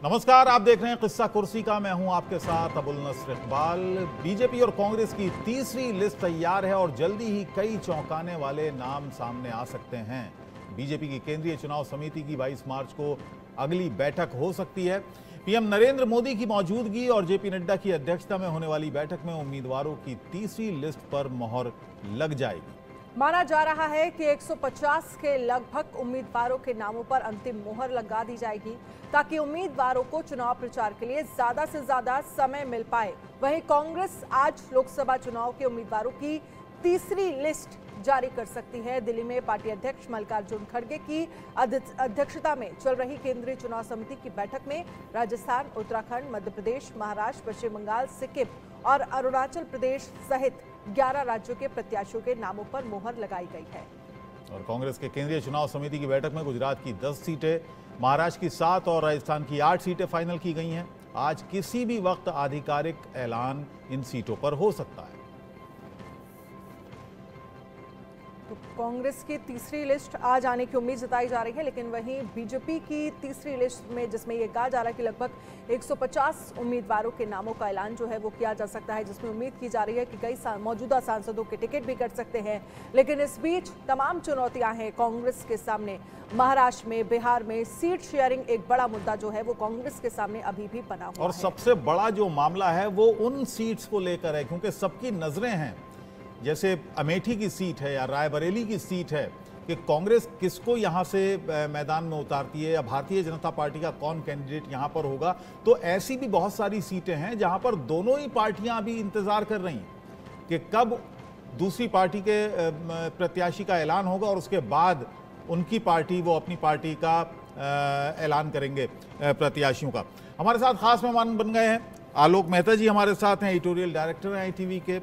नमस्कार, आप देख रहे हैं किस्सा कुर्सी का। मैं हूं आपके साथ अबुल नस्र इकबाल। बीजेपी और कांग्रेस की तीसरी लिस्ट तैयार है और जल्दी ही कई चौंकाने वाले नाम सामने आ सकते हैं। बीजेपी की केंद्रीय चुनाव समिति की 22 मार्च को अगली बैठक हो सकती है। पीएम नरेंद्र मोदी की मौजूदगी और जेपी नड्डा की अध्यक्षता में होने वाली बैठक में उम्मीदवारों की तीसरी लिस्ट पर मोहर लग जाएगी। माना जा रहा है कि 150 के लगभग उम्मीदवारों के नामों पर अंतिम मोहर लगा दी जाएगी ताकि उम्मीदवारों को चुनाव प्रचार के लिए ज्यादा से ज्यादा समय मिल पाए। वहीं कांग्रेस आज लोकसभा चुनाव के उम्मीदवारों की तीसरी लिस्ट जारी कर सकती है। दिल्ली में पार्टी अध्यक्ष मल्लिकार्जुन खड़गे की अध्यक्षता में चल रही केंद्रीय चुनाव समिति की बैठक में राजस्थान, उत्तराखंड, मध्य प्रदेश, महाराष्ट्र, पश्चिम बंगाल, सिक्किम और अरुणाचल प्रदेश सहित 11 राज्यों के प्रत्याशियों के नामों पर मोहर लगाई गई है। और कांग्रेस के केंद्रीय चुनाव समिति की बैठक में गुजरात की 10 सीटें, महाराष्ट्र की 7 और राजस्थान की 8 सीटें फाइनल की गई हैं। आज किसी भी वक्त आधिकारिक ऐलान इन सीटों पर हो सकता है। तो कांग्रेस की तीसरी लिस्ट आज आने की उम्मीद जताई जा रही है, लेकिन वहीं बीजेपी की तीसरी लिस्ट में जिसमें यह कहा जा रहा है कि लगभग 150 उम्मीदवारों के नामों का ऐलान जो है वो किया जा सकता है, जिसमें उम्मीद की जा रही है कि कई मौजूदा सांसदों के टिकट भी कट सकते हैं। लेकिन इस बीच तमाम चुनौतियां हैं कांग्रेस के सामने। महाराष्ट्र में, बिहार में सीट शेयरिंग एक बड़ा मुद्दा जो है वो कांग्रेस के सामने अभी भी बना हुआ है। और सबसे बड़ा जो मामला है वो उन सीट्स को लेकर है, क्योंकि सबकी नजरें हैं। जैसे अमेठी की सीट है या रायबरेली की सीट है कि कांग्रेस किसको यहां से मैदान में उतारती है या भारतीय जनता पार्टी का कौन कैंडिडेट यहां पर होगा। तो ऐसी भी बहुत सारी सीटें हैं जहां पर दोनों ही पार्टियां अभी इंतजार कर रही हैं कि कब दूसरी पार्टी के प्रत्याशी का ऐलान होगा और उसके बाद उनकी पार्टी वो अपनी पार्टी का ऐलान करेंगे प्रत्याशियों का। हमारे साथ खास मेहमान बन गए हैं आलोक मेहता जी, हमारे साथ हैं, एडिटोरियल डायरेक्टर हैं ITV के,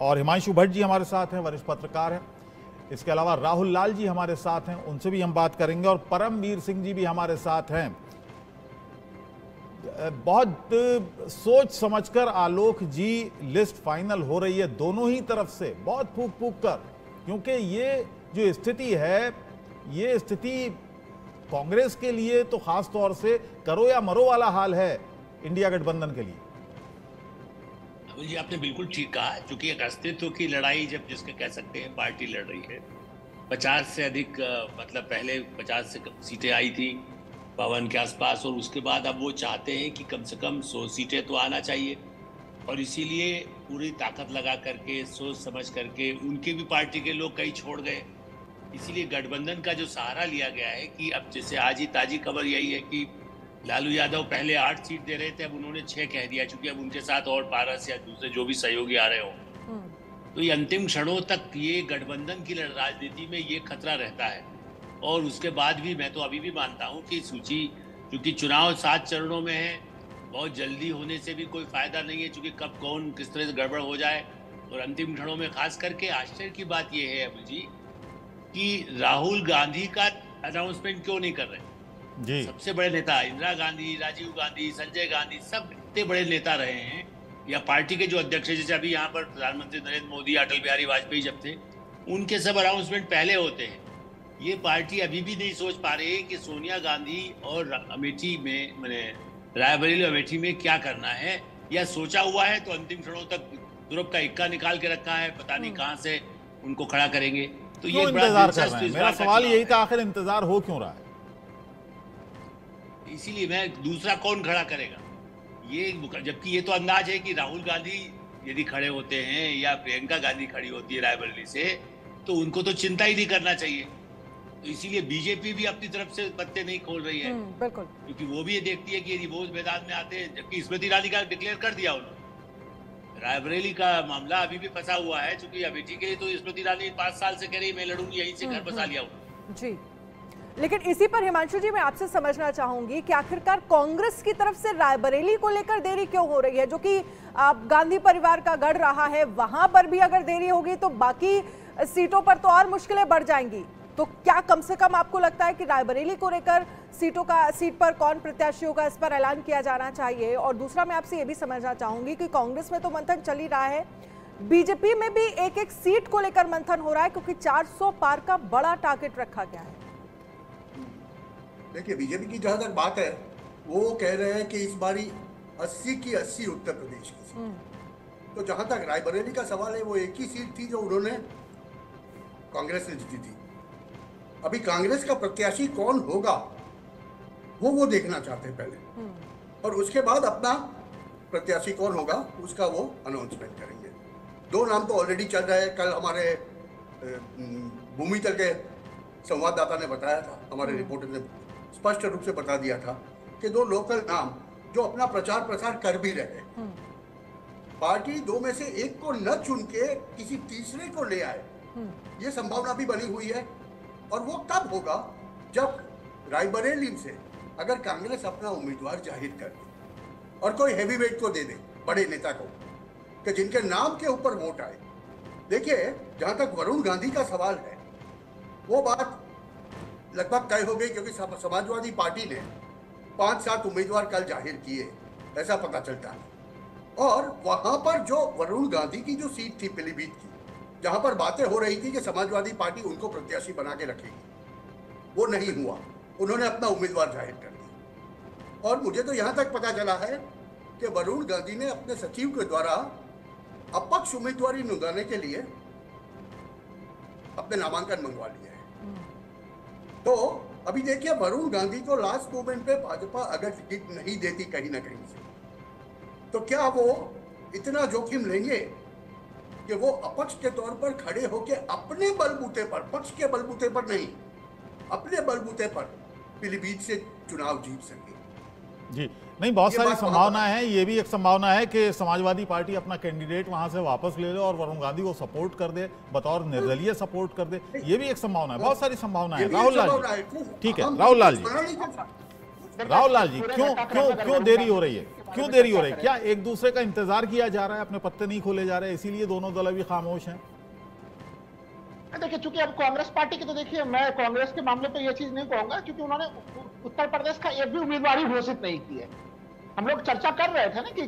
और हिमांशु भट्ट जी हमारे साथ हैं, वरिष्ठ पत्रकार हैं। इसके अलावा राहुल लाल जी हमारे साथ हैं, उनसे भी हम बात करेंगे, और परमवीर सिंह जी भी हमारे साथ हैं। बहुत सोच समझकर आलोक जी लिस्ट फाइनल हो रही है दोनों ही तरफ से, बहुत फूक फूक कर, क्योंकि ये जो स्थिति है ये स्थिति कांग्रेस के लिए तो खास तौर से करो या मरो वाला हाल है इंडिया गठबंधन के लिए। जी आपने बिल्कुल ठीक कहा, क्योंकि एक अस्तित्व की लड़ाई जब जिसके कह सकते हैं पार्टी लड़ रही है। 50 से अधिक मतलब पहले 50 से सीटें आई थी 52 के आसपास, और उसके बाद अब वो चाहते हैं कि कम से कम 100 सीटें तो आना चाहिए, और इसीलिए पूरी ताकत लगा करके सोच समझ करके उनके भी पार्टी के लोग कई छोड़ गए। इसीलिए गठबंधन का जो सहारा लिया गया है कि अब जैसे आज ही ताजी खबर यही है कि लालू यादव पहले 8 सीट दे रहे थे, अब उन्होंने 6 कह दिया, क्योंकि अब उनके साथ और पारस या दूसरे जो भी सहयोगी आ रहे हो। तो ये अंतिम क्षणों तक ये गठबंधन की राजनीति में ये खतरा रहता है। और उसके बाद भी मैं तो अभी भी मानता हूँ कि सूची, क्योंकि चुनाव 7 चरणों में है, बहुत जल्दी होने से भी कोई फायदा नहीं है, क्योंकि कब कौन किस तरह से गड़बड़ हो जाए। और अंतिम क्षणों में खास करके आश्चर्य की बात यह है अभी जी कि राहुल गांधी का अनाउंसमेंट क्यों नहीं कर रहे जी। सबसे बड़े नेता इंदिरा गांधी, राजीव गांधी, संजय गांधी, सब इतने बड़े नेता रहे हैं, या पार्टी के जो अध्यक्ष है, जैसे अभी यहाँ पर प्रधानमंत्री नरेंद्र मोदी, अटल बिहारी वाजपेयी जब थे, उनके सब अनाउंसमेंट पहले होते हैं। ये पार्टी अभी भी नहीं सोच पा रही है कि सोनिया गांधी और अमेठी में, मैंने रायबरेली अमेठी में क्या करना है, या सोचा हुआ है तो अंतिम क्षणों तक यूरोप का इक्का निकाल के रखा है, पता नहीं कहाँ से उनको खड़ा करेंगे। तो ये इंतजार कर रहे हैं। मेरा सवाल यही था, आखिर इंतजार हो क्यों रहा है? इसीलिए मैं दूसरा कौन खड़ा करेगा ये, जबकि ये तो अंदाज है कि राहुल गांधी यदि खड़े होते हैं या प्रियंका गांधी खड़ी होती है रायबरेली से, तो उनको तो चिंता ही नहीं करना चाहिए। तो इसीलिए बीजेपी भी अपनी तरफ से पत्ते नहीं खोल रही है, बिल्कुल, क्योंकि वो भी ये देखती है कि यदि वो मैदान में आते हैं, जबकि स्मृति ईरानी का डिक्लेयर कर दिया उन्होंने। रायबरेली का मामला अभी भी फंसा हुआ है, क्योंकि अमेठी के लिए तो स्मृति ईरानी 5 साल से कह रही मैं लड़ूंगी, यहीं से घर बसा लिया उन्होंने जी। लेकिन इसी पर हिमांशु जी मैं आपसे समझना चाहूंगी कि आखिरकार कांग्रेस की तरफ से रायबरेली को लेकर देरी क्यों हो रही है, जो कि गांधी परिवार का गढ़ रहा है, वहां पर भी अगर देरी होगी तो बाकी सीटों पर तो और मुश्किलें बढ़ जाएंगी। तो क्या कम से कम आपको लगता है कि रायबरेली को लेकर सीट पर कौन प्रत्याशी होगा, इस पर ऐलान किया जाना चाहिए? और दूसरा मैं आपसे ये भी समझना चाहूंगी कि कांग्रेस में तो मंथन चल ही रहा है, बीजेपी में भी एक एक सीट को लेकर मंथन हो रहा है, क्योंकि 400 पार का बड़ा टारगेट रखा गया है। देखिए, बीजेपी की जहां तक बात है, वो कह रहे हैं कि इस बारी 80 की 80 उत्तर प्रदेश की सीट। तो जहां तक रायबरेली का सवाल है, वो एक ही सीट थी जो उन्होंने कांग्रेस ने जीती थी। अभी कांग्रेस का प्रत्याशी कौन होगा वो देखना चाहते हैं पहले, और उसके बाद अपना प्रत्याशी कौन होगा उसका वो अनाउंसमेंट करेंगे। 2 नाम तो ऑलरेडी चल रहे हैं। कल हमारे भूमितल के संवाददाता ने बताया था, हमारे रिपोर्टर ने स्पष्ट रूप से बता दिया था कि 2 लोकल नाम जो अपना प्रचार प्रसार कर भी रहे हैं, पार्टी 2 में से एक को न चुन के किसी तीसरे को ले आए, ये संभावना भी बनी हुई है। और वो कब होगा, जब रायबरेली से अगर कांग्रेस अपना उम्मीदवार जाहिर कर दे और कोई हैवीवेट को दे दे, बड़े नेता को, कि जिनके नाम के ऊपर वोट आए। देखिए, जहां तक वरुण गांधी का सवाल है, वो बात लगभग तय हो गई, क्योंकि समाजवादी पार्टी ने 5-7 उम्मीदवार कल जाहिर किए, ऐसा पता चलता है। और वहां पर जो वरुण गांधी की जो सीट थी पीलीभीत की, जहां पर बातें हो रही थी कि समाजवादी पार्टी उनको प्रत्याशी बना के रखेगी, वो नहीं हुआ। उन्होंने अपना उम्मीदवार जाहिर कर दिया। और मुझे तो यहां तक पता चला है कि वरुण गांधी ने अपने सचिव के द्वारा अपक्ष उम्मीदवारी निकालने के लिए अपने नामांकन मंगवा लिया है। तो अभी देखिए, वरुण गांधी को लास्ट मोमेंट पे भाजपा अगर टिकट नहीं देती कहीं ना कहीं से, तो क्या वो इतना जोखिम लेंगे कि वो अपक्ष के तौर पर खड़े होकर अपने बलबूते पर, पक्ष के बलबूते पर नहीं, अपने बलबूते पर पीलीभीत से चुनाव जीत सके? जी नहीं, बहुत सारी संभावना है। ये भी एक संभावना है कि समाजवादी पार्टी अपना कैंडिडेट वहां से वापस ले ले और वरुण गांधी को सपोर्ट कर दे, बतौर निर्दलीय सपोर्ट कर दे। ये भी एक संभावना है, बहुत सारी संभावना है। राहुल लाल जी, ठीक है, राहुल लाल जी, क्यों देरी हो रही है? क्यों देरी हो रही है? क्या एक दूसरे का इंतजार किया जा रहा है, अपने पत्ते नहीं खोले जा रहे, इसीलिए दोनों दल अभी खामोश हैं? देखिए, चूंकि अब कांग्रेस पार्टी की, तो देखिए मैं कांग्रेस के मामले पे ये चीज नहीं कहूंगा, क्योंकि उन्होंने उत्तर प्रदेश का एक भी उम्मीदवार ही घोषित नहीं किया। हम लोग चर्चा कर रहे थे ना कि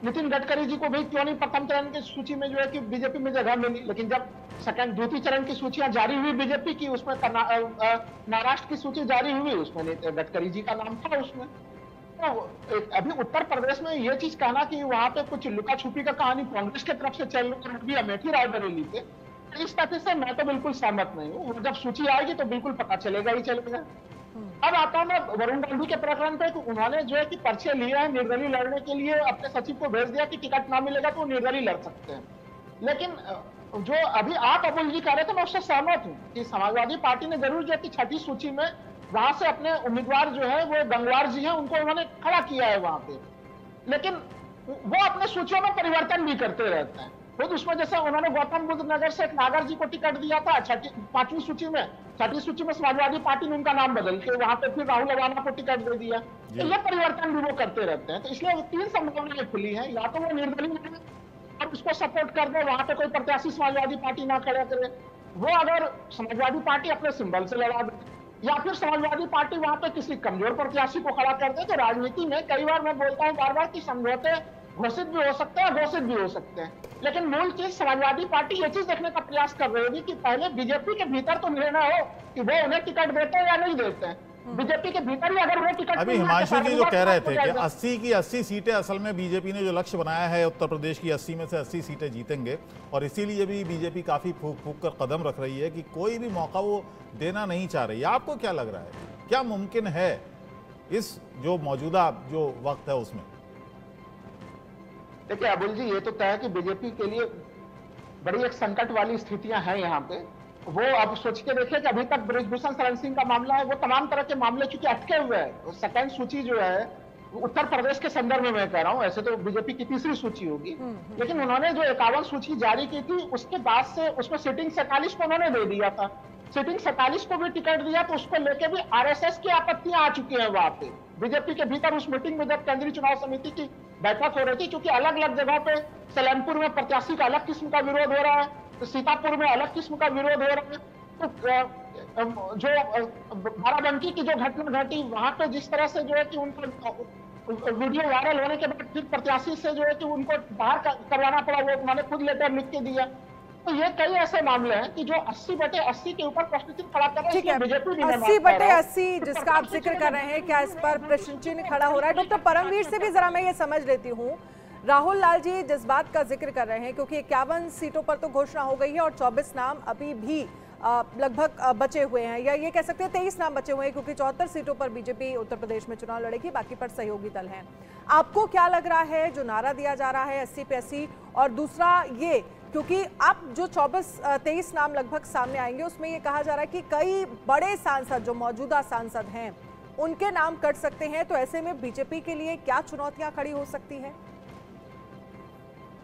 नितिन गडकरी जी को भी क्यों नहीं प्रथम चरण की सूची में जो है कि बीजेपी में जगह मिली, लेकिन जब द्वितीय चरण की सूचियां जारी हुई बीजेपी की, उसमें महाराष्ट्र की सूची जारी हुई, उसमें गडकरी जी का नाम था उसमें। तो अभी उत्तर प्रदेश में ये चीज कहना कि वहां पे कुछ लुका छुपी का कहानी कांग्रेस की तरफ से चल रही है अमेठी रायबरेली पे, इस तथ्य से मैं तो बिल्कुल सहमत नहीं हूँ। जब सूची आएगी तो बिल्कुल पता चलेगा ही चलेगा। अब आता हूं मैं वरुण गांधी के प्रकरण पे। उन्होंने जो है कि पर्चे लिए हैं निर्दलीय लड़ने के लिए, अपने सचिव को भेज दिया कि टिकट ना मिलेगा तो निर्दलीय लड़ सकते हैं। लेकिन जो अभी आप अबुल जी कह रहे थे, मैं उससे सहमत हूँ कि समाजवादी पार्टी ने जरूर जो है कि 6ठी सूची में वहां से अपने उम्मीदवार जो है वो गंगवार जी हैं, उनको उन्होंने खड़ा किया है वहां पे। लेकिन वो अपने सूचियों में परिवर्तन भी करते रहते हैं खुद। उसमें जैसे उन्होंने गौतम बुद्ध नगर से एक नागर जी को टिकट दिया था 5वीं सूची में, 6ठी सूची में समाजवादी पार्टी ने उनका नाम बदल के वहां पे फिर राहुल अवाना को टिकट दे दिया। तो ये परिवर्तन भी वो करते रहते हैं। तो इसलिए 3 संभावनाएं खुली हैं, या तो वो निर्दलीय और उसको सपोर्ट कर दे, वहां पे कोई प्रत्याशी समाजवादी पार्टी ना खड़ा करे, वो अगर समाजवादी पार्टी अपने सिंबल से लड़ा दे, या फिर समाजवादी पार्टी वहां पे किसी कमजोर प्रत्याशी को खड़ा कर दे। तो राजनीति में कई बार मैं बोलता हूँ बार बार कि समझौते घोषित भी हो सकते हैं, घोषित भी हो सकते हैं, लेकिन मूल चीज समाजवादी पार्टी ये चीज देखने का प्रयास कर रही होगी कि पहले बीजेपी के भीतर तो निर्णय हो कि वो उन्हें टिकट देते हैं या नहीं देते हैं। बीजेपी के भीतर ही अगर वो टिकट, अभी हिमांशु जी जो कह रहे थे कि 80 की 80 सीटें, असल में बीजेपी ने जो लक्ष्य बनाया है उत्तर प्रदेश की 80 में से 80 सीटें जीतेंगे, और इसीलिए भी बीजेपी काफी फूक फूक कर कदम रख रही है कि कोई भी मौका वो देना नहीं चाह रही है। आपको क्या लग रहा है, क्या मुमकिन है इस जो मौजूदा जो वक्त है उसमें? देखिए अबुल जी, ये तो तय है कि बीजेपी के लिए बड़ी एक संकट वाली स्थितियां हैं यहाँ पे। वो अब सोच के देखिए कि अभी तक ब्रिजभूषण शरण सिंह का मामला है, वो तमाम तरह के मामले चूंकि अटके हुए हैं। सेकंड सूची जो है उत्तर प्रदेश के संदर्भ में मैं कह रहा हूँ, ऐसे तो बीजेपी की तीसरी सूची होगी, लेकिन उन्होंने जो 51 सूची जारी की थी उसके बाद से उसमें सिटिंग 47 को उन्होंने दे दिया था। सिटिंग 47 को भी टिकट दिया, तो उसको लेके भी आरएसएस की आपत्तियां आ चुकी हैं वहां पे बीजेपी के भीतर। उस मीटिंग में जब केंद्रीय चुनाव समिति की बैठक हो रही थी, क्योंकि अलग अलग जगहों पे सलेमपुर में प्रत्याशी का अलग किस्म का विरोध हो रहा है, तो सीतापुर में अलग किस्म का विरोध हो रहा है। तो जो बाराबंकी की जो घटना घटी वहां पे जिस तरह से जो है कि उनका वीडियो वायरल होने के बाद फिर प्रत्याशी से जो है कि उनको बाहर करवाना पड़ा, वो उन्होंने खुद लेटर लिख के दिया। तो ये कई ऐसे मामले हैं कि जो 80/80 के ऊपर प्रश्न चिन्ह खड़ा कर रहे हैं। ठीक है, बीजेपी नहीं, मैं मानता 80/80 जिसका आप जिक्र कर रहे हैं, क्या इस पर प्रश्न चिन्ह खड़ा हो रहा है? डॉक्टर परमवीर से भी जरा मैं ये समझ लेती हूँ। राहुल लाल जी जिस बात का जिक्र कर रहे हैं, क्योंकि 51 सीटों पर तो घोषणा हो गई है और 24 नाम अभी भी लगभग बचे हुए हैं, या ये कह सकते हैं 23 नाम बचे हुए हैं, क्योंकि 74 सीटों पर बीजेपी उत्तर प्रदेश में चुनाव लड़ेगी, बाकी पर सहयोगी दल हैं। आपको क्या लग रहा है जो नारा दिया जा रहा है 80 पे 80? और दूसरा ये, क्योंकि अब जो 23 नाम लगभग सामने आएंगे उसमें ये कहा जा रहा है कि कई बड़े सांसद जो मौजूदा सांसद हैं उनके नाम कट सकते हैं, तो ऐसे में बीजेपी के लिए क्या चुनौतियां खड़ी हो सकती हैं?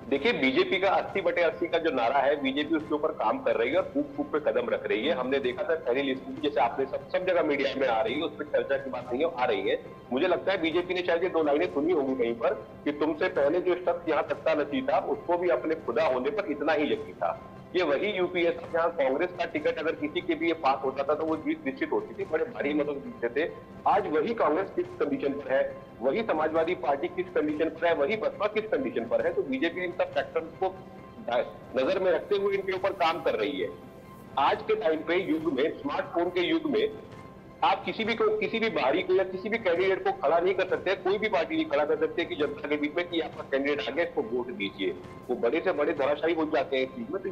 देखिए, बीजेपी का 80/80 का जो नारा है, बीजेपी उसके ऊपर काम कर रही है और फूक फूक पे कदम रख रही है। हमने देखा था पहली लिस्ट में, जैसे आपने सब जगह मीडिया में आ रही है, उस पर चर्चा की बात नहीं है, आ रही है। मुझे लगता है बीजेपी ने शायद ये 2 लाइनें सुनी होंगी कहीं पर कि तुमसे पहले जो शख्स यहाँ सत्ता नची था उसको भी अपने खुदा होने पर इतना ही यकीन था। ये वही यूपीए था जहाँ कांग्रेस का टिकट अगर किसी के भी ये पास होता था तो वो जीत निश्चित होती थी, बड़े भारी मतों से जीतते थे। आज वही कांग्रेस किस कंडीशन पर है, वही समाजवादी पार्टी किस कंडीशन पर है, वही बसपा किस कंडीशन पर है। तो बीजेपी इन सब फैक्टर्स को नजर में रखते हुए इनके ऊपर काम कर रही है। आज के टाइम पे युग में, स्मार्टफोन के युग में, आप किसी भी बाहरी को या किसी भी कैंडिडेट को खड़ा नहीं कर सकते, कोई भी पार्टी नहीं खड़ा कर सकते कि जनता के बीच में कि आपका कैंडिडेट आ गया, इसको वोट दीजिए। वो बड़े से बड़े धराशायी हो जाते हैं इस चीज में। तो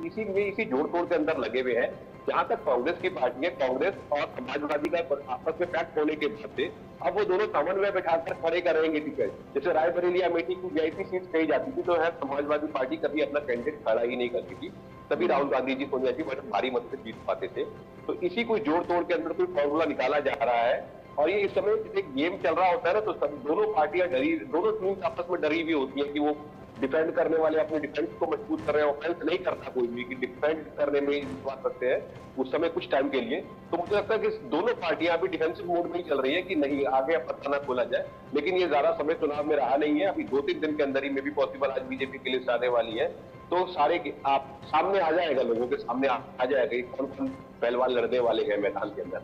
इसी जोड़ तोड़ के अंदर लगे हुए हैं। जहां तक कांग्रेस की पार्टी है, कांग्रेस और समाजवादी का आपस में पैक्ट होने के बाद से अब वो दोनों समन्वय बैठाकर खड़े करेंगे टिकट। जैसे रायबरेली अमेठी की वीआईपी सीट कही जाती थी, तो है समाजवादी पार्टी कभी अपना कैंडिडेट खड़ा ही नहीं करती थी, तभी राहुल गांधी जी, सोनिया जी बड़े भारी मत से जीत पाते थे। तो इसी कोई जोड़ तोड़ के अंदर कोई फॉर्मूला निकाला जा रहा है। और ये इस समय एक गेम चल रहा होता है ना, तो सब दोनों पार्टियां दोनों टीम आपस में डरी हुई होती है कि वो डिफेंड करने वाले अपने डिफेंस को मजबूत कर रहे हैं। ऑफेंस नहीं करता कोई भी, कि डिफेंड करने में विश्वास रखते हैं उस समय कुछ टाइम के लिए। तो मुझे लगता है कि दोनों पार्टियां अभी डिफेंसिव मोड में ही चल रही है कि नहीं आगे पत्ता ना खोला जाए। लेकिन ये ज्यादा समय चुनाव में रहा नहीं है, अभी 2-3 दिन के अंदर ही में भी पॉसिबल आज बीजेपी की लिस्ट आने वाली है। तो सारे आप सामने आ जाएगा, लोगों के सामने आ जाएगा कौन कौन पहलवान लड़ने वाले हैं मैदान के अंदर।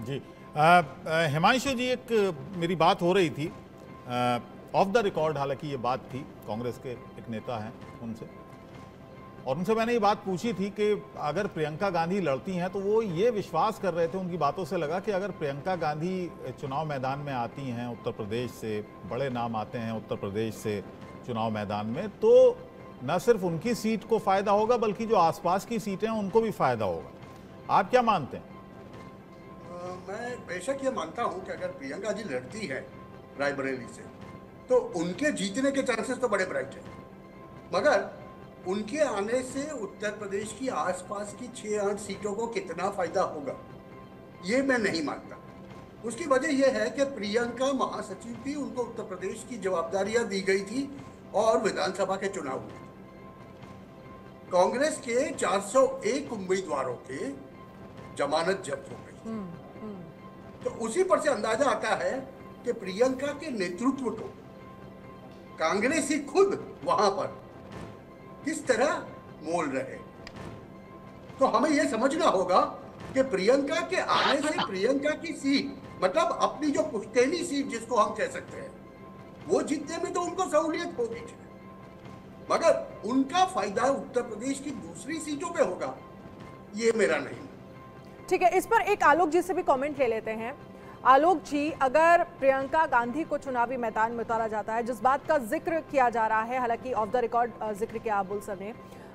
जी हिमांशु जी, एक मेरी बात हो रही थी ऑफ द रिकॉर्ड, हालांकि ये बात थी कांग्रेस के एक नेता हैं उनसे, और उनसे मैंने ये बात पूछी थी कि अगर प्रियंका गांधी लड़ती हैं तो वो ये विश्वास कर रहे थे, उनकी बातों से लगा कि अगर प्रियंका गांधी चुनाव मैदान में आती हैं उत्तर प्रदेश से, बड़े नाम आते हैं उत्तर प्रदेश से चुनाव मैदान में, तो न सिर्फ उनकी सीट को फायदा होगा बल्कि जो आसपास की सीटें हैं उनको भी फायदा होगा। आप क्या मानते हैं? मैं बेशक ये मानता हूं कि अगर प्रियंका जी लड़ती है रायबरेली से तो उनके जीतने के चांसेस तो बड़े ब्राइट हैं, मगर उनके आने से उत्तर प्रदेश की आसपास की 6-8 सीटों को कितना फायदा होगा ये मैं नहीं मानता। उसकी वजह यह है कि प्रियंका महासचिव थी, उनको उत्तर प्रदेश की जवाबदारियां दी गई थी और विधानसभा के चुनाव हुए। कांग्रेस के 401 उम्मीदवारों के जमानत जब्त हो गई, तो उसी पर से अंदाजा आता है कि प्रियंका के नेतृत्व को कांग्रेस ही खुद वहां पर किस तरह मोल रहे। तो हमें यह समझना होगा कि प्रियंका के आने से प्रियंका की सीट, मतलब अपनी जो पुश्तैनी सीट जिसको हम कह सकते हैं, वो जीतने में तो उनको सहूलियत होगी, मगर उनका फायदा उत्तर प्रदेश की दूसरी सीटों पे होगा ये मेरा नहीं। ठीक है, इस पर एक आलोक जी से भी कमेंट ले लेते हैं। आलोक जी, अगर प्रियंका गांधी को चुनावी मैदान में उतारा जाता है, जिस बात का जिक्र किया जा रहा है, हालांकि ऑफ द रिकॉर्ड जिक्र किया अबुल सर ने,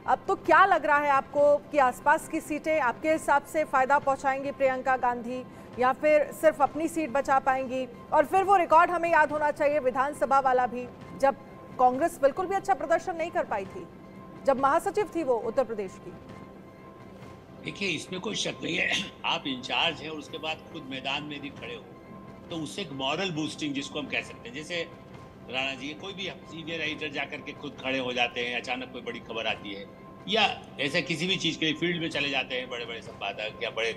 अब तो क्या लग रहा है आपको कि आसपास की सीटें आपके हिसाब से फायदा पहुंचाएंगी प्रियंका गांधी, या फिर सिर्फ अपनी सीट बचा पाएंगी? और फिर वो रिकॉर्ड हमें याद होना चाहिए विधानसभा वाला भी, जब कांग्रेस बिल्कुल भी अच्छा प्रदर्शन नहीं कर पाई थी, जब महासचिव थी वो उत्तर प्रदेश की। देखिए, इसमें कोई शक नहीं है, आप इंचार्ज हैं और उसके बाद खुद मैदान में भी खड़े हो, तो उससे एक मॉरल बूस्टिंग जिसको हम कह सकते हैं, जैसे राणा जी, कोई भी सीनियर एडिटर जाकर के खुद खड़े हो जाते हैं, अचानक कोई बड़ी खबर आती है, या ऐसा किसी भी चीज के लिए फील्ड में चले जाते हैं बड़े बड़े संपादक या बड़े,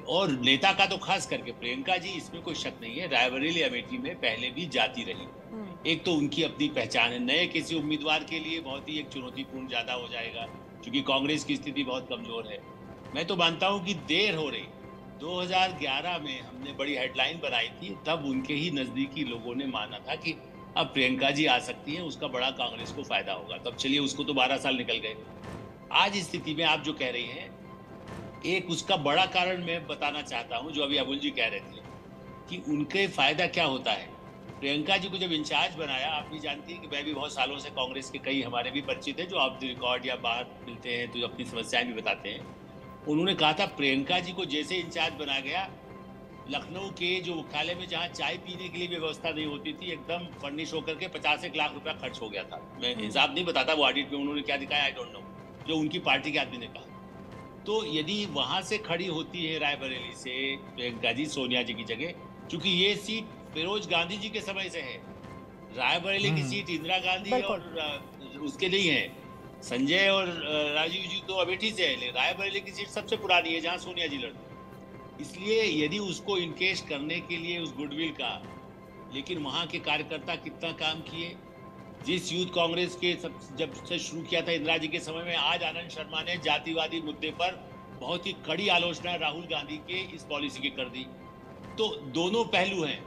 और नेता का तो खास करके प्रियंका जी, इसमें कोई शक नहीं है, रायबरेली अमेठी में पहले भी जाती रही। एक तो उनकी अपनी पहचान है, नए किसी उम्मीदवार के लिए बहुत ही एक चुनौतीपूर्ण ज्यादा हो जाएगा, क्योंकि कांग्रेस की स्थिति बहुत कमजोर है। मैं तो मानता हूं कि देर हो रही। 2011 में हमने बड़ी हेडलाइन बनाई थी, तब उनके ही नजदीकी लोगों ने माना था कि अब प्रियंका जी आ सकती हैं, उसका बड़ा कांग्रेस को फायदा होगा। तब चलिए, उसको तो 12 साल निकल गए, आज स्थिति में आप जो कह रही हैं, एक उसका बड़ा कारण मैं बताना चाहता हूं, जो अभी अबुल जी कह रहे थे कि उनके फायदा क्या होता है। प्रियंका जी को जब इंचार्ज बनाया, आप भी जानती हैं कि मैं भी बहुत सालों से कांग्रेस के कई हमारे भी परिचित हैं जो ऑफ द रिकॉर्ड या बाहर मिलते हैं तो अपनी समस्याएं भी बताते हैं। उन्होंने कहा था प्रियंका जी को जैसे इंचार्ज बना गया, लखनऊ के जो मुख्यालय में जहाँ चाय पीने के लिए व्यवस्था नहीं होती थी, एकदम फर्निश होकर के 50 लाख रुपया खर्च हो गया था। मैं हिसाब नहीं बताता, वो ऑडिट में उन्होंने क्या दिखाया आई डोंट नो, जो उनकी पार्टी के आदमी ने कहा। तो यदि वहां से खड़ी होती है रायबरेली से प्रियंका जी सोनिया जी की जगह, क्योंकि ये सीट फिरोज गांधी जी के समय से है, रायबरेली की सीट इंदिरा गांधी और उसके नहीं है, संजय और राजीव जी तो अमेठी से है, रायबरेली की सीट सबसे पुरानी है जहां सोनिया जी लड़ती। इसलिए यदि उसको इनकेश करने के लिए उस गुडविल का, लेकिन वहां के कार्यकर्ता कितना काम किए, जिस यूथ कांग्रेस के जब से शुरू किया था इंदिरा जी के समय में, आज आनंद शर्मा ने जातिवादी मुद्दे पर बहुत ही कड़ी आलोचना राहुल गांधी के इस पॉलिसी की कर दी। तो दोनों पहलू हैं।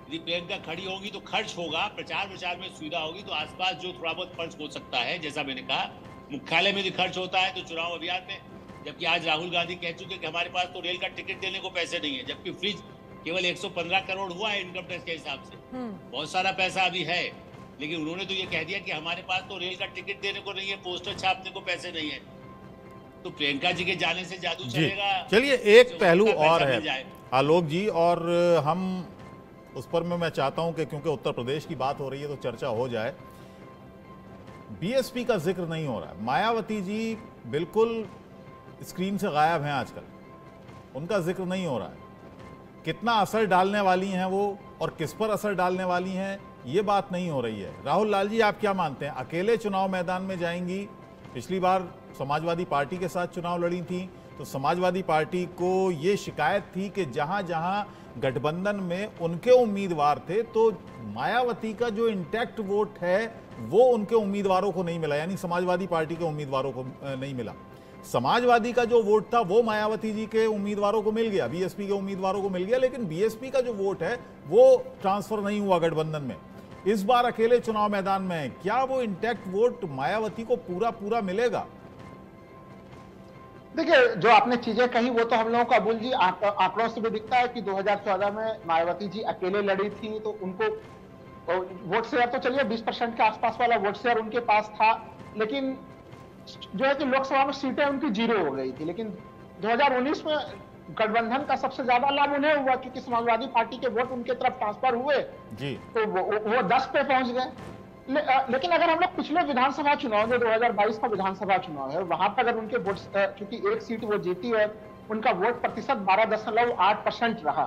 यदि प्रियंका खड़ी होगी तो खर्च होगा, प्रचार प्रचार में सुविधा होगी, तो आसपास जो थोड़ा बहुत खर्च हो सकता है, जैसा मैंने कहा मुख्यालय में भी खर्च होता है तो चुनाव अभियान में, जबकि आज राहुल गांधी कह चुके कि हमारे पास तो रेल का टिकट देने को पैसे नहीं है, जबकि फ्रिज केवल 115 करोड़ हुआ है इनकम टैक्स के हिसाब से, बहुत सारा पैसा अभी है, लेकिन उन्होंने तो ये कह दिया कि हमारे पास तो रेल का टिकट देने को नहीं है, पोस्टर छापने को पैसे नहीं है। तो प्रियंका जी के जाने से जादू चलेगा। चलिए एक पहलू और है आलोक जी, और हम उस पर मैं चाहता हूं कि क्योंकि उत्तर प्रदेश की बात हो रही है तो चर्चा हो जाए। बीएसपी का जिक्र नहीं हो रहा है, मायावती जी बिल्कुल स्क्रीन से गायब हैं आजकल, उनका जिक्र नहीं हो रहा है। कितना असर डालने वाली हैं वो और किस पर असर डालने वाली हैं, ये बात नहीं हो रही है। राहुल लाल जी, आप क्या मानते हैं, अकेले चुनाव मैदान में जाएंगी? पिछली बार समाजवादी पार्टी के साथ चुनाव लड़ी थी तो समाजवादी पार्टी को ये शिकायत थी कि जहां जहां गठबंधन में उनके उम्मीदवार थे तो मायावती का जो इंटैक्ट वोट है वो उनके उम्मीदवारों को नहीं मिला, यानी समाजवादी पार्टी के उम्मीदवारों को नहीं मिला। समाजवादी का जो वोट था वो मायावती जी के उम्मीदवारों को मिल गया, बीएसपी के उम्मीदवारों को मिल गया, लेकिन बीएसपी का जो वोट है वो ट्रांसफर नहीं हुआ गठबंधन में। इस बार अकेले चुनाव मैदान में क्या वो इंटैक्ट वोट मायावती को पूरा पूरा मिलेगा? देखिए, जो आपने चीजें कही वो तो हम लोगों को अबुल जी आंकड़ों से भी दिखता है कि 2014 में मायावती जी अकेले लड़ी थी तो उनको वोट शेयर तो चलिए 20% के आसपास वाला वोट शेयर उनके पास था, लेकिन जो है कि लोकसभा में सीटें उनकी 0 हो गई थी। लेकिन 2019 में गठबंधन का सबसे ज्यादा लाभ उन्हें हुआ क्योंकि समाजवादी पार्टी के वोट उनके तरफ ट्रांसफर हुए जी, तो वो 10 पे पहुंच गए। लेकिन अगर हम लोग पिछले विधानसभा चुनाव जो 2022 का विधानसभा चुनाव है वहां पर अगर उनके वोट, क्योंकि एक सीट वो जीती है, उनका वोट प्रतिशत 12.8% रहा,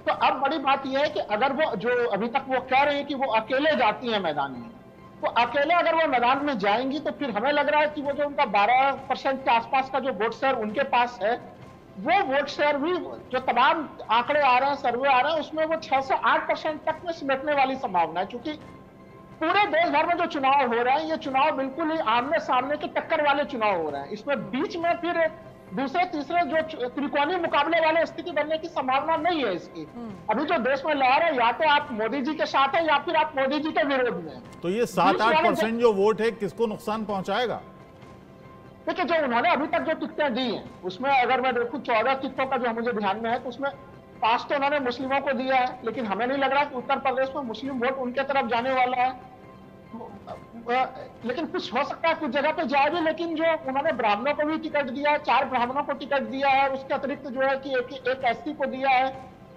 तो अब बड़ी बात यह है कि अगर वो जो अभी तक वो कह रहे हैं कि वो अकेले जाती है मैदान में, तो अकेले अगर वो मैदान में जाएंगी तो फिर हमें लग रहा है कि वो जो उनका 12% के आसपास का जो वोट शेयर उनके पास है, वो वोट शेयर भी जो तमाम आंकड़े आ रहे हैं, सर्वे आ रहे हैं, उसमें वो 6 से 8% तक में सिमटने वाली संभावना है। क्योंकि पूरे देश भर में जो चुनाव हो रहे हैं ये चुनाव बिल्कुल ही आमने सामने के टक्कर वाले चुनाव हो रहे हैं, इसमें बीच में फिर दूसरे तीसरे जो त्रिकोणीय मुकाबले वाले स्थिति बनने की संभावना नहीं है इसकी। अभी जो देश में लहर है, या तो आप मोदी जी के साथ है या फिर आप मोदी जी के विरोध में। तो ये 7-8% जो वोट है किसको नुकसान पहुंचाएगा? देखिए, जो उन्होंने अभी तक जो टिकटें दी हैं उसमें अगर मैं देखूं 14 टिकटों का जो मुझे ध्यान में है तो उसमें 5 तो उन्होंने मुस्लिमों को दिया है, लेकिन हमें नहीं लग रहा कि उत्तर प्रदेश में मुस्लिम वोट उनके तरफ जाने वाला है। लेकिन कुछ हो सकता है कुछ जगह पे जाए भी, लेकिन जो उन्होंने ब्राह्मणों को भी टिकट दिया है, 4 ब्राह्मणों को टिकट दिया है, उसके अतिरिक्त जो है कि एक एससी को दिया है,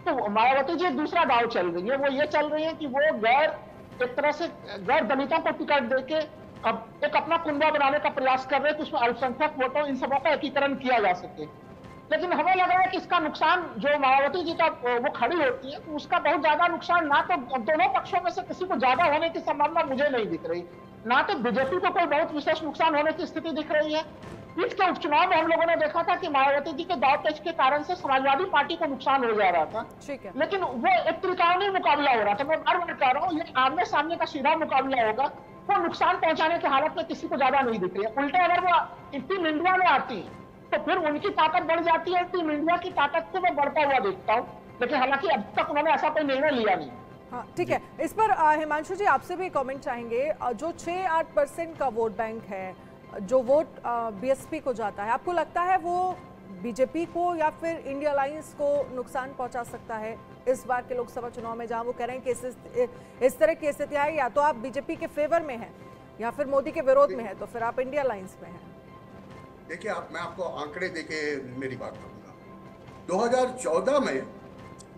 तो मायावती जी एक दूसरा दाव चल रही है। वो ये चल रही है कि वो एक तरह से गैर दलितों को टिकट देके अब एक अपना कुनबा बनाने का प्रयास कर रहे हैं कि उसमें अल्पसंख्यक वोटों इन सबों का एकीकरण किया जा सके। लेकिन हमें लग रहा है कि इसका नुकसान जो मायावती जी का वो खड़ी होती है तो उसका बहुत ज्यादा नुकसान ना तो दोनों पक्षों में से किसी को ज्यादा होने की संभावना मुझे नहीं दिख रही, ना तो बीजेपी को कोई बहुत विशेष नुकसान होने की स्थिति दिख रही है। बीच के उपचुनाव में हम लोगों ने देखा था कि मायावती जी के दाव पेच के कारण से समाजवादी पार्टी को नुकसान हो जा रहा था, लेकिन वो एक त्रिकोणीय मुकाबला हो रहा था। मैं बार बार कह रहा हूँ, ये आमने सामने का सीधा मुकाबला होगा, वो नुकसान पहुंचाने की हालत में किसी को ज्यादा नहीं दिख रही है। उल्टे अगर वो टीम इंडिया में आती है तो फिर उनकी ताकत बढ़ जाती है, टीम इंडिया की ताकत को मैं बढ़ता हुआ देखता हूँ, लेकिन हालांकि अब तक उन्होंने ऐसा कोई निर्णय लिया नहीं। हाँ, ठीक है। इस पर हिमांशु जी आपसे भी कमेंट चाहेंगे। जो 6-8% का वोट बैंक है, जो वोट बीएसपी को जाता है, आपको लगता है वो बीजेपी को या फिर इंडिया अलायंस को नुकसान पहुंचा सकता है इस बार के लोकसभा चुनाव में, जहां वो कह रहे हैं कि इस तरह की स्थिति है या तो आप बीजेपी के फेवर में हैं या फिर मोदी के विरोध में है, तो फिर आप इंडिया अलायंस में हैं? देखिए, मैं आपको आंकड़े देके मेरी बात करूंगा। 2014 में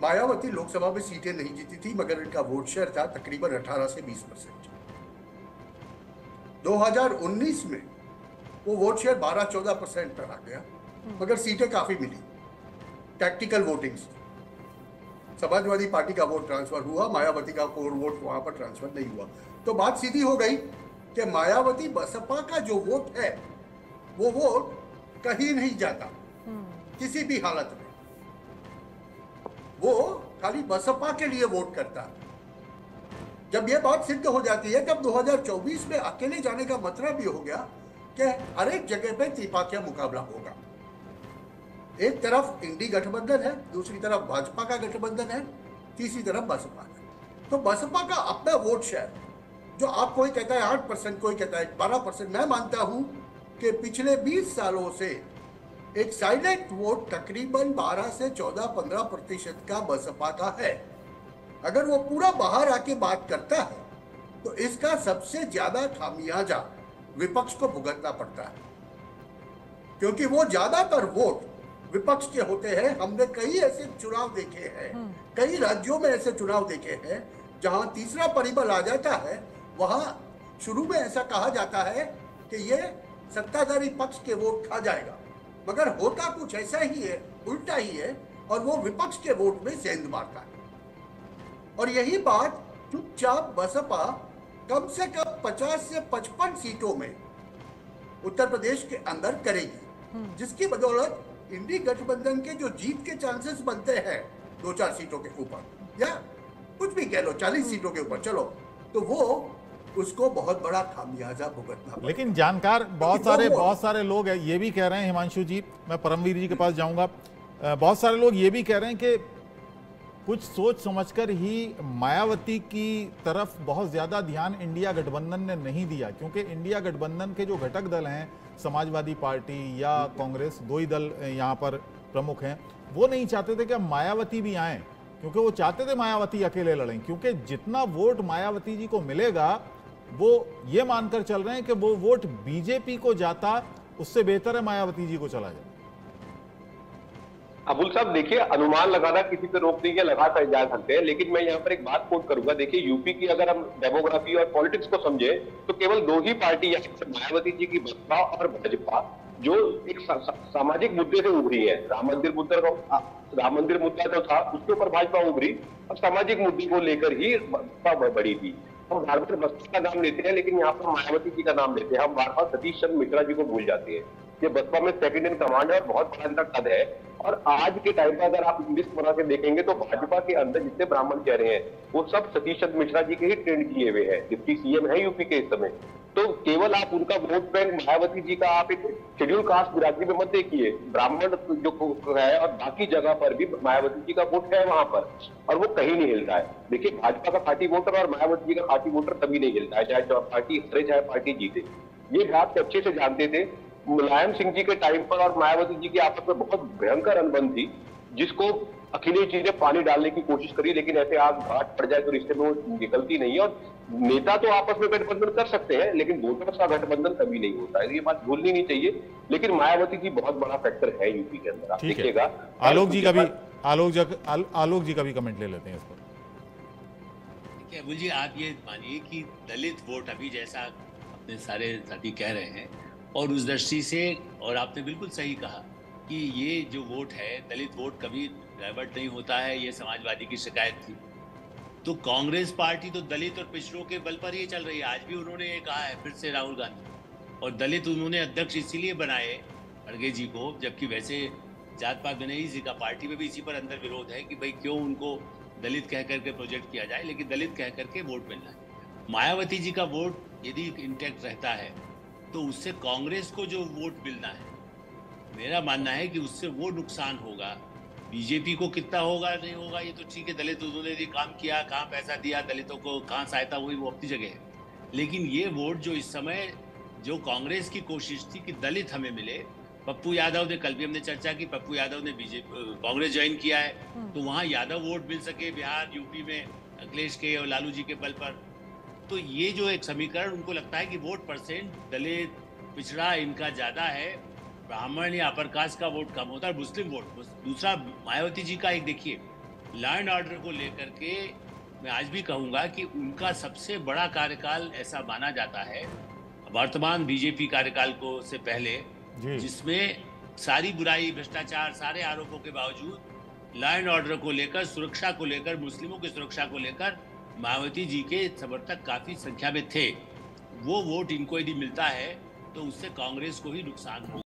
मायावती लोकसभा में सीटें नहीं जीती थी, मगर इनका वोट शेयर था तकरीबन 18 से 20%। 2019 में वो वोट शेयर 12-14% पर आ गया, मगर सीटें काफी मिली टैक्टिकल वोटिंग से। समाजवादी पार्टी का वोट ट्रांसफर हुआ, मायावती का कोर वोट वहां पर ट्रांसफर नहीं हुआ। तो बात सीधी हो गई कि मायावती बसपा का जो वोट है वो वोट कहीं नहीं जाता किसी भी हालत में, वो खाली बसपा के लिए वोट करता है। जब ये बात सिद्ध हो जाती है तब 2024 में अकेले जाने का मतलब ये हो गया कि हर एक जगह पे त्रिपक्षीय मुकाबला होगा। एक तरफ इंडी गठबंधन है, दूसरी तरफ भाजपा का गठबंधन है, तीसरी तरफ बसपा है। तो बसपा का अपना वोट शेयर जो आप कोई कहता है 8%, कोई कहता है 12%, मैं मानता हूं कि पिछले 20 सालों से एक साइलेंट वोट तकरीबन 12 से 14-15% का बसपा का है। अगर वो पूरा बाहर आके बात करता है तो इसका सबसे ज्यादा खामियाजा विपक्ष को भुगतना पड़ता है, क्योंकि वो ज्यादातर वोट विपक्ष के होते हैं। हमने कई ऐसे चुनाव देखे हैं, कई राज्यों में ऐसे चुनाव देखे हैं जहां तीसरा परिबल आ जाता है। वहां शुरू में ऐसा कहा जाता है कि ये सत्ताधारी पक्ष के वोट खा जाएगा, मगर होता कुछ ऐसा ही है, उल्टा ही है, और वो विपक्ष के वोट में सेंध मारता है। और यही बात चुपचाप बसपा कम से कम 50 से 55 सीटों में उत्तर प्रदेश के अंदर करेगी, जिसकी बदौलत इंडी गठबंधन के जो जीत के चांसेस बनते हैं 2-4 सीटों के ऊपर, या कुछ भी कह लो 40 सीटों के ऊपर, चलो, तो वो उसको बहुत बड़ा खामियाजा भुगतना पड़ेगा। लेकिन जानकार बहुत सारे लोग हैं ये भी कह रहे हैं, हिमांशु जी, मैं परमवीर जी के पास जाऊंगा, बहुत सारे लोग ये भी कह रहे हैं कि कुछ सोच समझकर ही मायावती की तरफ बहुत ज्यादा ध्यान इंडिया गठबंधन ने नहीं दिया, क्योंकि इंडिया गठबंधन के जो घटक दल हैं, समाजवादी पार्टी या कांग्रेस, 2 ही दल यहाँ पर प्रमुख हैं, वो नहीं चाहते थे कि मायावती भी आए, क्योंकि वो चाहते थे मायावती अकेले लड़ें, क्योंकि जितना वोट मायावती जी को मिलेगा वो ये मानकर चल रहे हैं कि वो वोट बीजेपी को जाता, उससे बेहतर है मायावती जी को चला जाए। अबुल साहब, देखिए, अनुमान लगाना किसी पे रोक नहीं है, लगा जा सकते हैं, लेकिन मैं यहाँ पर एक बात कोट करूंगा। देखिए, यूपी की अगर हम डेमोग्राफी और पॉलिटिक्स को समझे तो केवल 2 ही पार्टी यहाँ पर मायावती जी की बसपा और भाजपा, जो एक सामाजिक मुद्दे से उभरी है। राम मंदिर मुद्दा तो था, उसके ऊपर भाजपा उभरी, और सामाजिक मुद्दे को लेकर ही बसपा बढ़ी थी। हम बार बार बसपा का नाम लेते हैं, लेकिन यहाँ पर मायावती जी का नाम लेते हैं। हम बार बार सतीश चंद्र मिश्रा जी को भूल जाते हैं। ये बसपा में सेकंड इन कमांड है और बहुत बड़ा इनका कद है। और आज के टाइम पर अगर आप लिस्ट बना के देखेंगे तो भाजपा के अंदर जितने ब्राह्मण कह रहे हैं वो सब सतीश चंद्र मिश्रा जी के ही ट्रेंड किए हुए हैं। डिप्टी सीएम है यूपी के इस समय। तो केवल आप उनका वोट बैंक मायावती जी का आप एक शेड्यूल कास्ट बिरादरी में मत देखिए, ब्राह्मण जो है और बाकी जगह पर भी मायावती जी का वोट है वहां पर, और वो कहीं नहीं हिलता है। देखिए, भाजपा का खाटी वोटर और मायावती जी का खाटी वोटर तभी नहीं हिलता है, चाहे पार्टी हारे चाहे पार्टी जीते। ये बात अच्छे से जानते थे। मुलायम सिंह जी के टाइम पर और मायावती जी की आपस में बहुत भयंकर अनबन थी, जिसको अखिलेश जी ने पानी डालने की कोशिश करी, लेकिन ऐसे आग घाट पड़ जाए तो रिश्ते में वो निकलती नहीं है। और नेता तो आपस में गठबंधन कर सकते हैं, लेकिन वोटर्स का गठबंधन कभी नहीं होता है, ये बात भूलनी नहीं चाहिए। लेकिन मायावती जी बहुत बड़ा फैक्टर है यूपी के अंदर, आप देखिएगा। आलोक जी का भी कमेंट ले लेते हैं इस पर। देखिए अबुल जी, आप ये मानिए कि दलित वोट अभी जैसा अपने सारे साथी कह रहे हैं, और उस दृष्टि से, और आपने बिल्कुल सही कहा कि ये जो वोट है दलित वोट कभी डाइवर्ट नहीं होता है, ये समाजवादी की शिकायत थी। तो कांग्रेस पार्टी तो दलित और पिछड़ों के बल पर ही चल रही है। आज भी उन्होंने ये कहा है फिर से राहुल गांधी, और दलित उन्होंने अध्यक्ष इसीलिए बनाए खड़गे जी को, जबकि वैसे जात पात विनय जी का पार्टी में भी इसी पर अंदर विरोध है कि भाई क्यों उनको दलित कह करके प्रोजेक्ट किया जाए, लेकिन दलित कह करके वोट मिलना है। मायावती जी का वोट यदि इंटैक्ट रहता है तो उससे कांग्रेस को जो वोट मिलना है, मेरा मानना है कि उससे वो नुकसान होगा। बीजेपी को कितना होगा नहीं होगा ये तो ठीक है, दलित उन्होंने भी काम किया, कहाँ पैसा दिया दलितों को, कहाँ सहायता हुई, वो अपनी जगह है। लेकिन ये वोट जो इस समय जो कांग्रेस की कोशिश थी कि दलित हमें मिले, पप्पू यादव ने, कल भी हमने चर्चा की, पप्पू यादव ने बीजेपी कांग्रेस ज्वाइन किया है, तो वहां यादव वोट मिल सके बिहार यूपी में अखिलेश के और लालू जी के बल पर। तो ये जो एक समीकरण, उनको लगता है कि वोट परसेंट दलित पिछड़ा इनका ज्यादा है, ब्राह्मण या अपर कास्ट का वोट कम होता है, मुस्लिम वोट। दूसरा, मायावती जी का एक देखिए, लॉ एंड ऑर्डर को लेकर के मैं आज भी कहूंगा कि उनका सबसे बड़ा कार्यकाल ऐसा माना जाता है वर्तमान बीजेपी कार्यकाल को से पहले, जिसमें सारी बुराई, भ्रष्टाचार, सारे आरोपों के बावजूद लॉ एंड ऑर्डर को लेकर, सुरक्षा को लेकर, मुस्लिमों की सुरक्षा को लेकर मायावती जी के समर्थक काफी संख्या में थे। वो वोट इनको यदि मिलता है तो उससे कांग्रेस को ही नुकसान होगा।